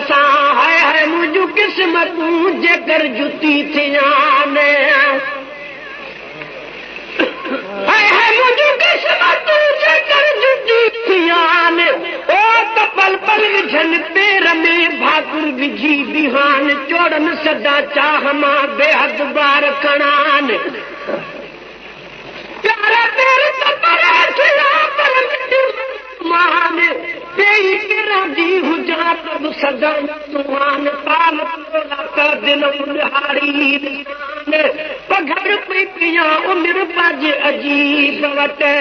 सां है मुंहिंजूं क़िस्मतूं जेकर जुती थियाने है मुंहिंजूं क़िस्मतूं जेकर जुती थियाने ओ त पल पल विझनि पेर में भाकुर विझी बिहान चोड़नि सदा चाह मां बेहद बार खणान प्यारा पेर त परे थिया पर मान पेई पेरांदी हुजां तब सदा तुहान पाल तोला दिन उहाड़ी पघर पई पिया उमिरि पाजे अजीब वटि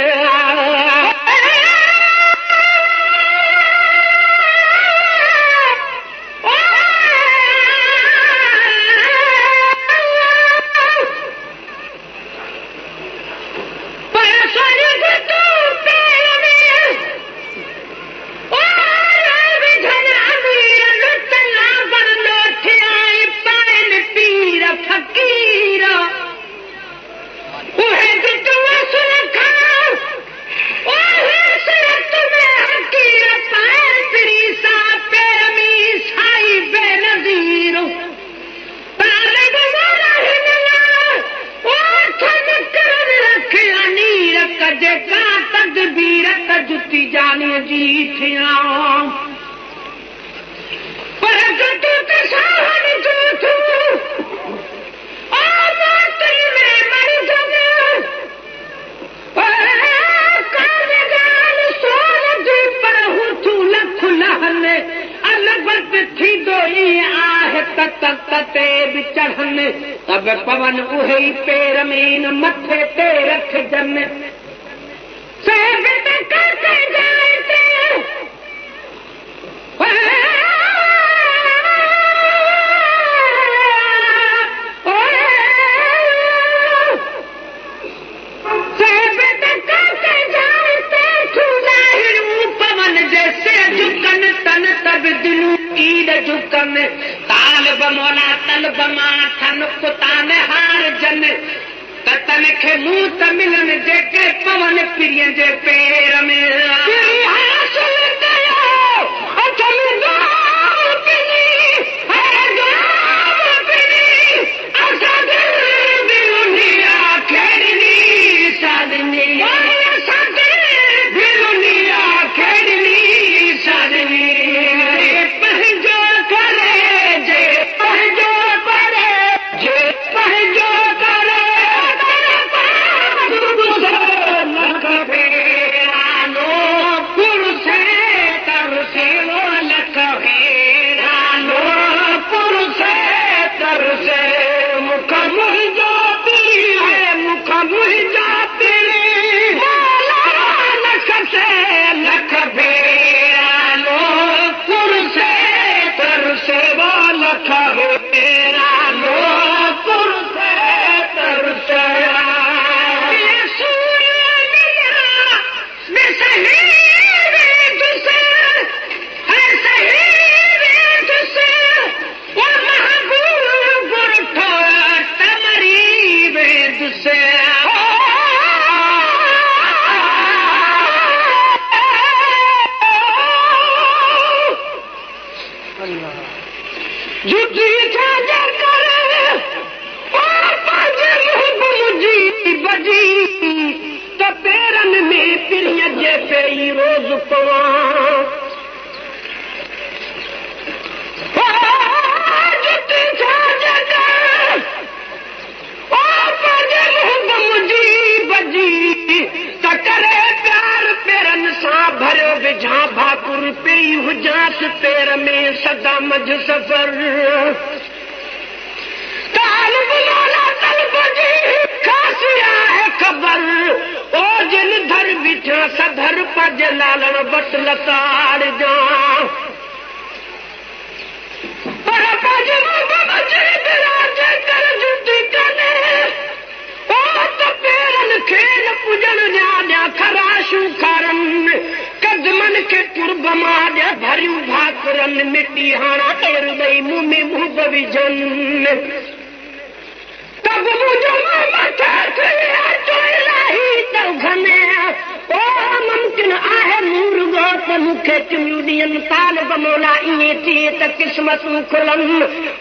जुती जाने जी थिया पर गटू के साहन जो तू आ माटी में मर जावे काले गाल सोन जी पर हूं तू लख लहने अलबत थी दोई आहे तते बिचढ़ने अब पवन उहे पेर में न मथे ते रख जन करते जाते पवन जैसे झुकन तन तब दिलू ईद झुकन ताल बमोला तल बमा थन कुतान हार जन तन खे मुंह त मिलन जेके पवन प्रिय जे पेर में हासिल कयो अचल गाम पिनी है गाम पिनी असा दिल दुनिया खेड़नी साधनी असा दिल दुनिया खेड़नी साधनी पंहिंजो करे जे पंहिंजो करे जे पंहिंजो करे रोज पवा करे प्यार पेरन सां भरियो विझा भाकुर पई हुजांस पेर में सदा मझ सफ़र ताल बुलाला तलब जी खासी आहे ख़बर ओ जिन धर बिठा सधर पज लालण बट लताड़ जा पर पज मजे बिराज कर जुटी कने ओ त पेरन खेल पुजन न्या खराशू खारन कदमन के तुर्ब माज भरियूं भाकुरन मिट्टी हाणा एर दई मुंह में मुंह विझन तब मुझो मथे थे तो इलाही तो घने ओ मुमकिन आहे मुर्गो मूंखे चुमियूं ॾियनि तालिब मौला ईअं थिए त क़िस्मतूं खुलनि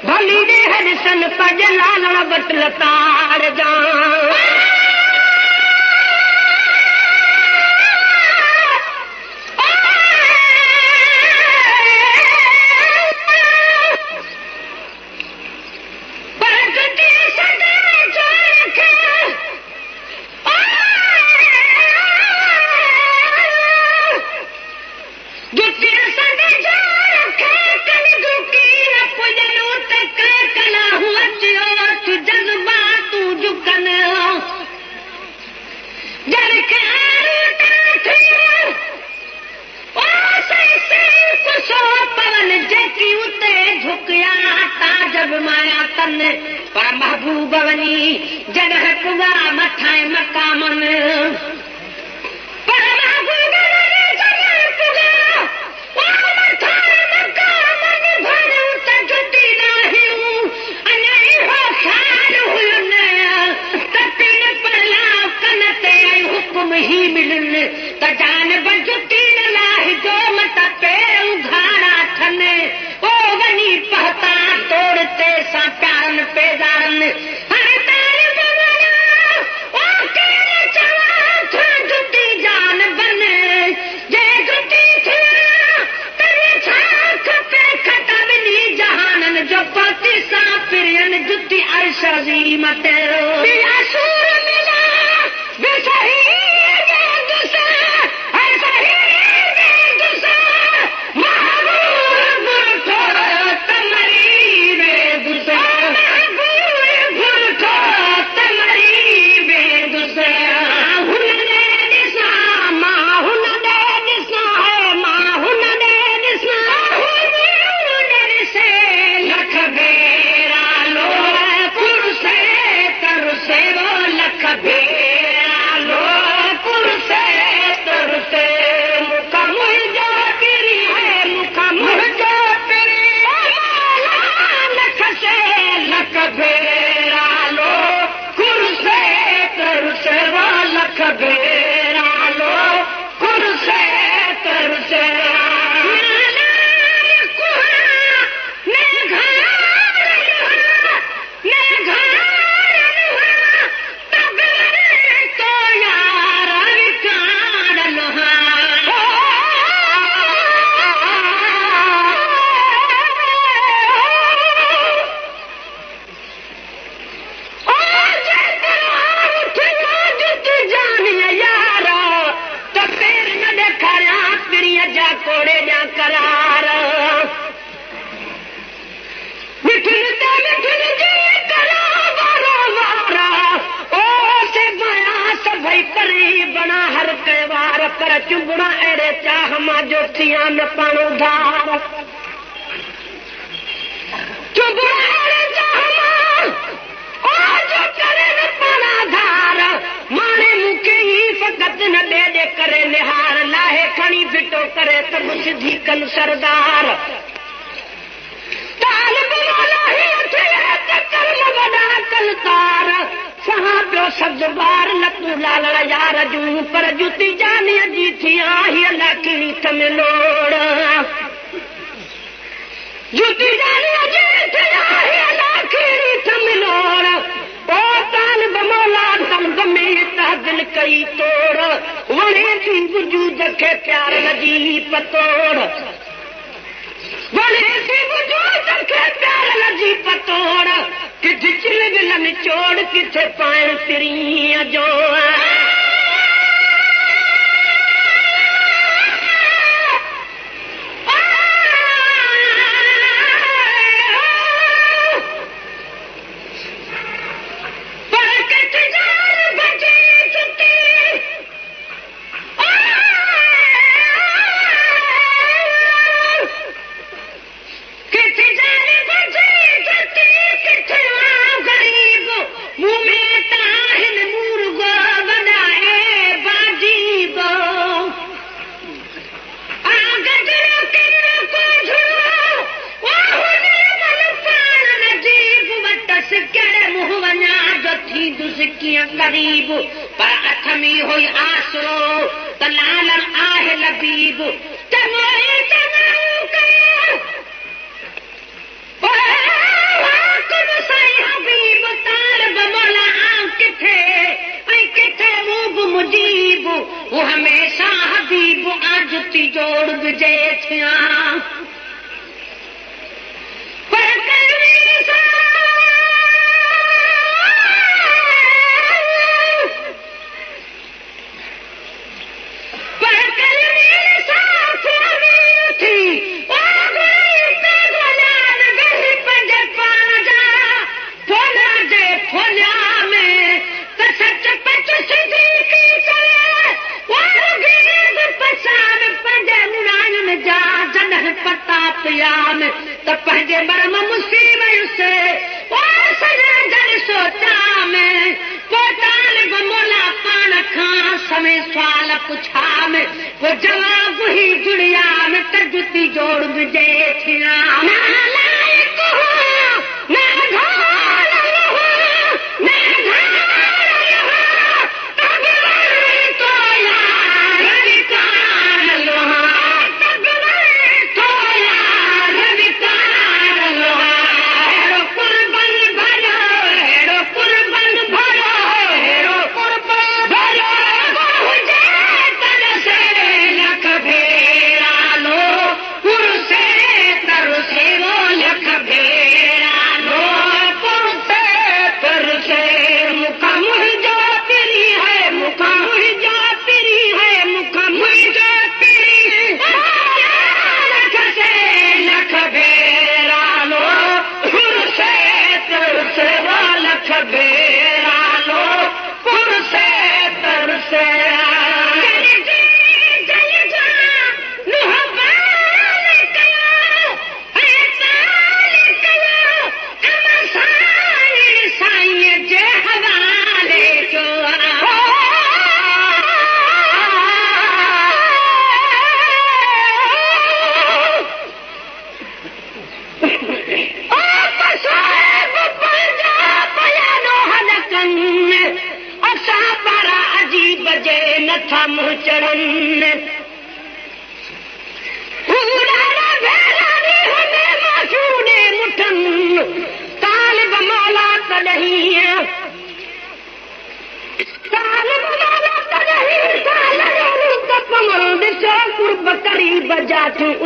भली ॾेह ॾिसनि पंहिंजे लालण वटि लताड़ जा पर महबूब वञी जॾहिं पुॻा मथां मक़ामन पर महबूब वञी जॾहिं पुॻा मथां मक़ामन भरियूं त जुटी नाहियूं अञा इहो ख़्याल हुयुनि त पिन पलाव कन ते हुकुम ई मिलनि त जानब जुटी न लाहि जो मत पे उघाड़ा थनि ओ वञी पहता तोड़ते सां प्यारन पेदारन हर तालिब वञा ओ कहिड़े चवा था जुटी जान बन जे जुटी थिया तॾहिं छा खपे खटबनी जहानन जो पति सां पिरियन जुटी अर्श अज़ीम ते बिया सूर मिला बेसही चुबड़ा अड़े चाह मां जो थिया न पाणो धार चुबड़ा अड़े चाह मां ओ जो करे न पाणा धार माने मूंखे ही फ़क़त न ॾे करे निहार लाहे खणी फिटो करे त सिधी कन सरदार तालिब मौला ही थिए त कर्म वॾा कलतार सहा पियो सब्ज बार लतूं लालण यार जूं पर जुती जानीअ जी थी आहे लखणी थमिलोड़ जुती जानीअ जी थी आहे लखणी थमिलोड़ ओ तालिब मौला तंग में त दिल कई तोड़ वणे थी वजूद खे प्यार लजी पतोड़ वणे थी वजूद खे प्यार लजी पतोड़ किथे चिल विलन चोड़ किथे पाण तिरीअ जो करीब पर अठ में हुई आसरो त तलालम आहे लबीब तमोए तमाऊ कर कुन साईं हबीब तालिब मौला आऊं किथे ऐं किथे मूब मुजीब वो हमेशा हबीब आज ती जोड़ विजे थिया पर कलमी सा त पंहिंजे मरम मुसीबत सोचा में पोइ तालिब मौला पाण खां समय सुवाल पुछा में पोइ जवाब ही जुड़िया में तजुती जोड़ विझे थिया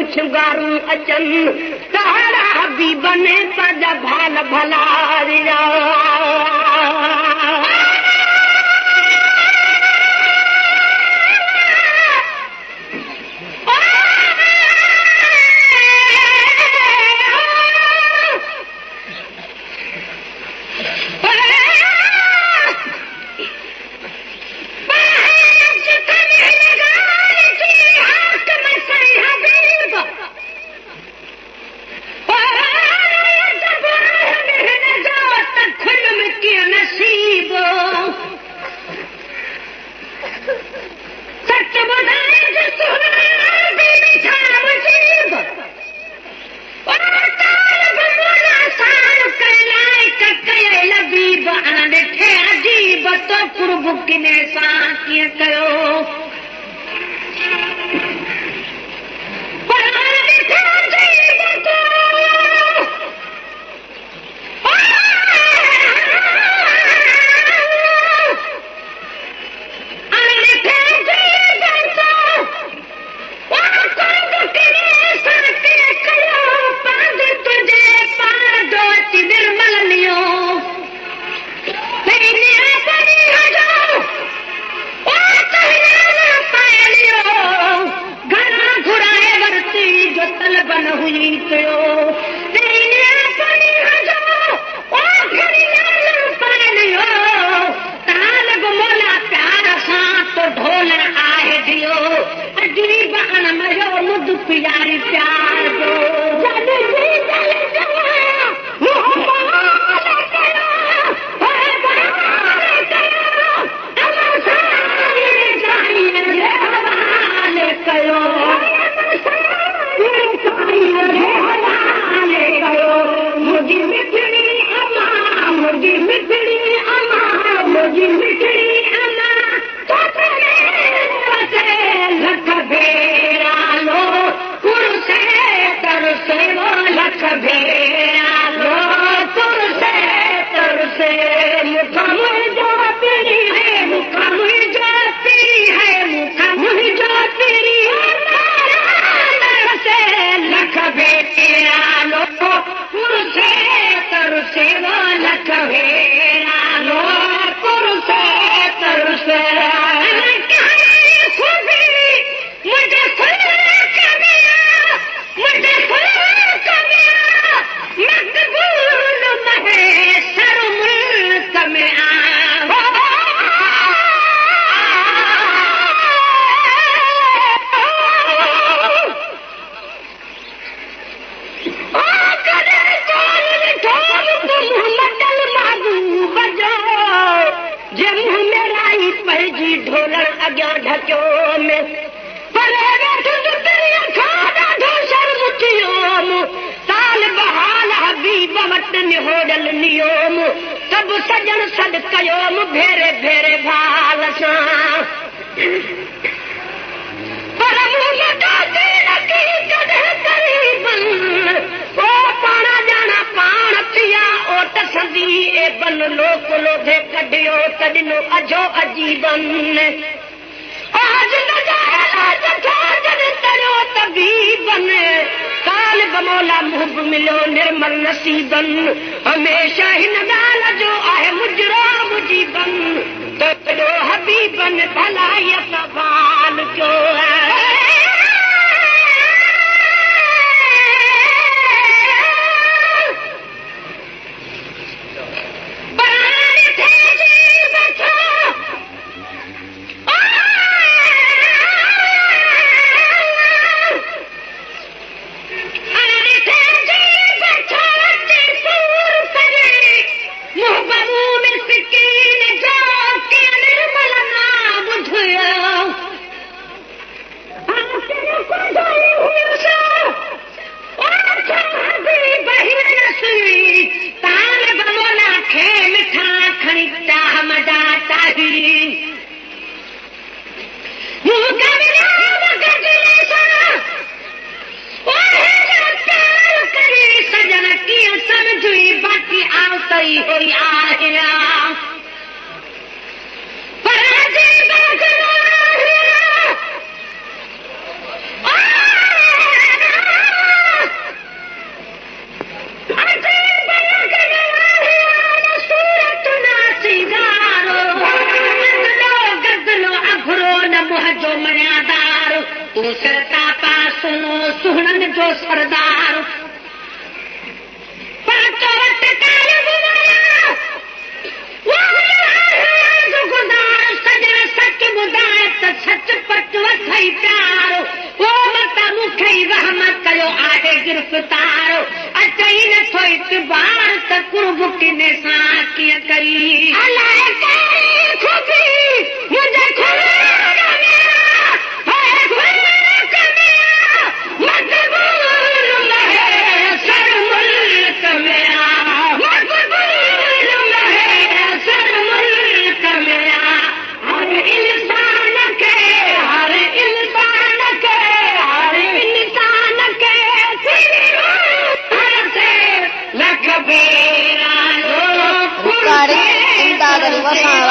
उछगारूं अचनि तारा बि बने पंहिंजा भाल भला ढकियो में परे वेठुसि तेरी अखां ॾाढो शर्म थियो मूं साल बहाल हबीब वटि निहोड़ल नियोम सभु सजण सॾ कयो मूं भेरे भेरे भाल सां पर मूं लॻाती रखी कॾहिं क़रीबन ओ पाण ॼाणा पाण थिया ओट संदी ए बन लोक लोधे कढियो त ॾिनो अजो अजीबन आज न जायला जठा जन तरियो तबीबन काल बमौला मुहब मिलियो निर्मल नसीबन हमेशा हिन ॻाल्हि जो आहे मुजरा मुजीबन त कॾो हबीबन भलाईअ सवाल कयो Imdad Ali Wasan